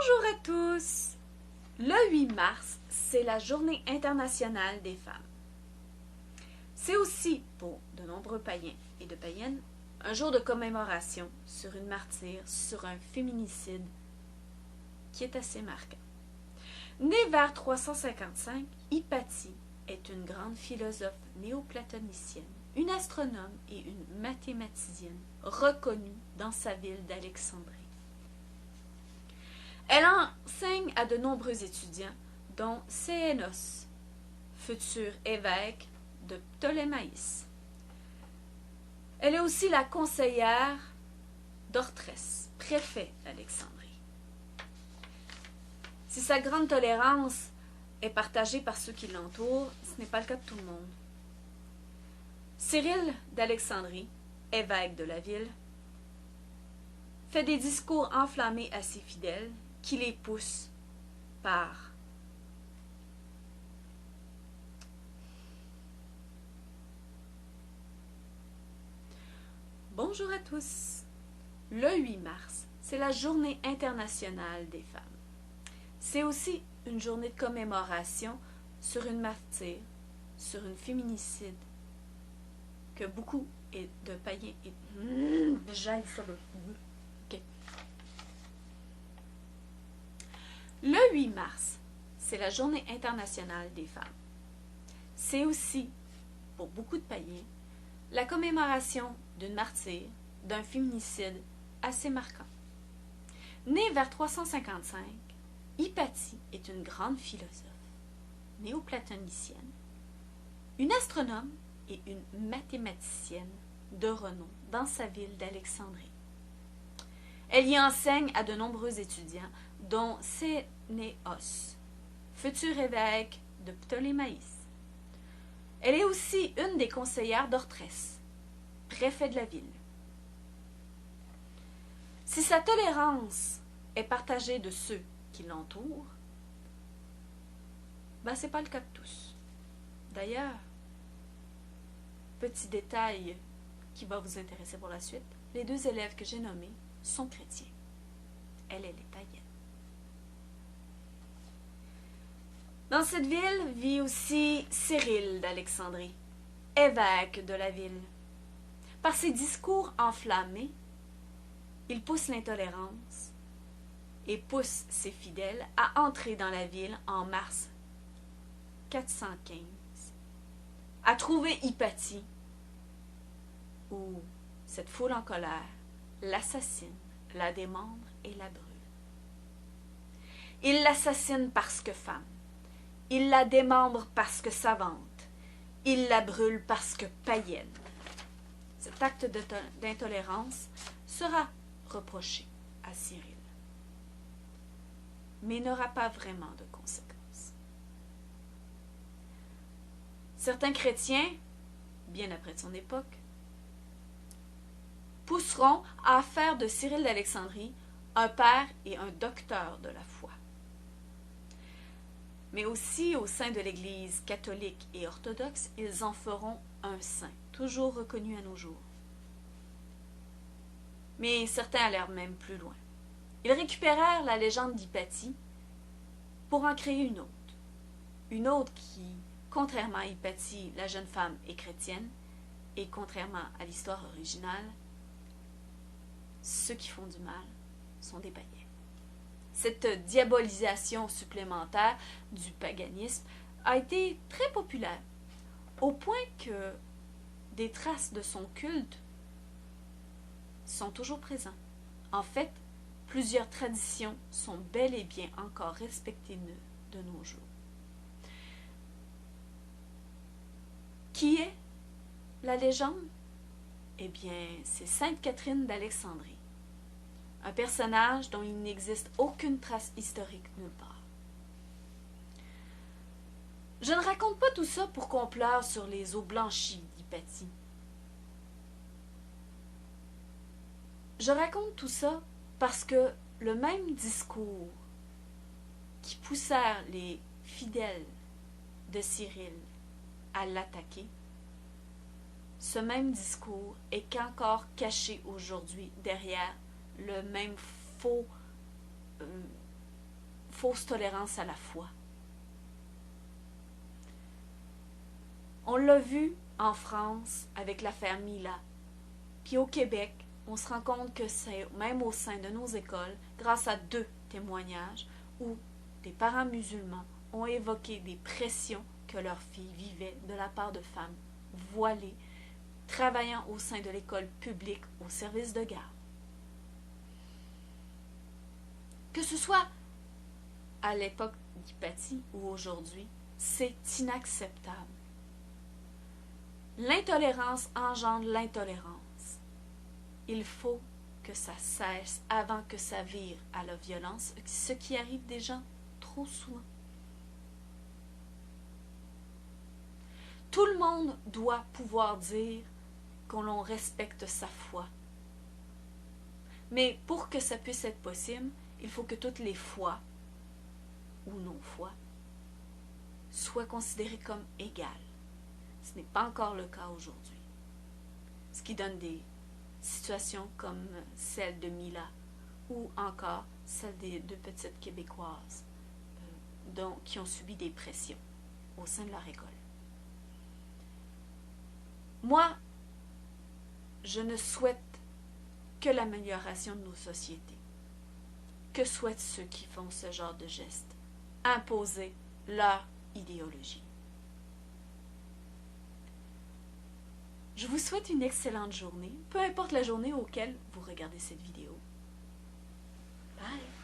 Bonjour à tous! Le 8 mars, c'est la Journée internationale des femmes. C'est aussi, pour de nombreux païens et de païennes, un jour de commémoration sur une martyre, sur un féminicide qui est assez marquant. Née vers 355, Hypatie est une grande philosophe néoplatonicienne, une astronome et une mathématicienne reconnue dans sa ville d'Alexandrie. Elle enseigne à de nombreux étudiants, dont Séénos, futur évêque de Ptolémaïs. Elle est aussi la conseillère d'Ortrès, préfet d'Alexandrie. Si sa grande tolérance est partagée par ceux qui l'entourent, ce n'est pas le cas de tout le monde. Cyril d'Alexandrie, évêque de la ville, fait des discours enflammés à ses fidèles qui les poussent par Bonjour à tous! Le 8 mars, c'est la Journée internationale des femmes. C'est aussi une journée de commémoration sur une martyre, sur une féminicide que beaucoup de païens et j'aille ça le OK. Le 8 mars, c'est la Journée internationale des femmes. C'est aussi, pour beaucoup de païens, la commémoration d'une martyre, d'un féminicide assez marquant. Née vers 355, Hypatie est une grande philosophe, néoplatonicienne, une astronome et une mathématicienne de renom dans sa ville d'Alexandrie. Elle y enseigne à de nombreux étudiants, dont Sénéos, futur évêque de Ptolémaïs. Elle est aussi une des conseillères d'Ortrès, préfet de la ville. Si sa tolérance est partagée de ceux qui l'entourent, ce n'est pas le cas de tous. D'ailleurs, petit détail qui va vous intéresser pour la suite, les deux élèves que j'ai nommés sont chrétiens. Elle est païenne. Dans cette ville vit aussi Cyril d'Alexandrie, évêque de la ville. Par ses discours enflammés, il pousse l'intolérance et pousse ses fidèles à entrer dans la ville en mars 415, à trouver Hypatie, où cette foule en colère l'assassine, la démembre et la brûle. Il l'assassine parce que femme. Il la démembre parce que savante. Il la brûle parce que païenne. Cet acte d'intolérance sera reproché à Cyril, mais n'aura pas vraiment de conséquences. Certains chrétiens, bien après son époque, pousseront à faire de Cyril d'Alexandrie un père et un docteur de la foi. Mais aussi au sein de l'Église catholique et orthodoxe, ils en feront un saint, toujours reconnu à nos jours. Mais certains allèrent même plus loin. Ils récupérèrent la légende d'Hypatie pour en créer une autre qui, contrairement à Hypatie, la jeune femme est chrétienne, et contrairement à l'histoire originale, ceux qui font du mal sont des païens. Cette diabolisation supplémentaire du paganisme a été très populaire, au point que des traces de son culte sont toujours présentes. En fait, plusieurs traditions sont bel et bien encore respectées de nos jours. Qui est la légende? Eh bien, c'est Sainte Catherine d'Alexandrie. Un personnage dont il n'existe aucune trace historique nulle part. Je ne raconte pas tout ça pour qu'on pleure sur les eaux blanchies d'Hypatie. Je raconte tout ça parce que le même discours qui poussèrent les fidèles de Cyril à l'attaquer, ce même discours est encore caché aujourd'hui derrière le même faux fausse tolérance à la foi. On l'a vu en France avec l'affaire Mila. Puis au Québec, on se rend compte que c'est même au sein de nos écoles, grâce à 2 témoignages où des parents musulmans ont évoqué des pressions que leurs filles vivaient de la part de femmes voilées, travaillant au sein de l'école publique au service de garde. Que ce soit à l'époque d'Hypatie ou aujourd'hui, c'est inacceptable. L'intolérance engendre l'intolérance. Il faut que ça cesse avant que ça vire à la violence, ce qui arrive déjà trop souvent. Tout le monde doit pouvoir dire qu'on l'on respecte sa foi. Mais pour que ça puisse être possible, il faut que toutes les foi ou non-foi soient considérées comme égales. Ce n'est pas encore le cas aujourd'hui. Ce qui donne des situations comme celle de Mila ou encore celle des 2 petites Québécoises qui ont subi des pressions au sein de leur école. Moi, je ne souhaite que l'amélioration de nos sociétés. Que souhaitent ceux qui font ce genre de gestes? Imposer leur idéologie. Je vous souhaite une excellente journée, peu importe la journée auquel vous regardez cette vidéo. Bye!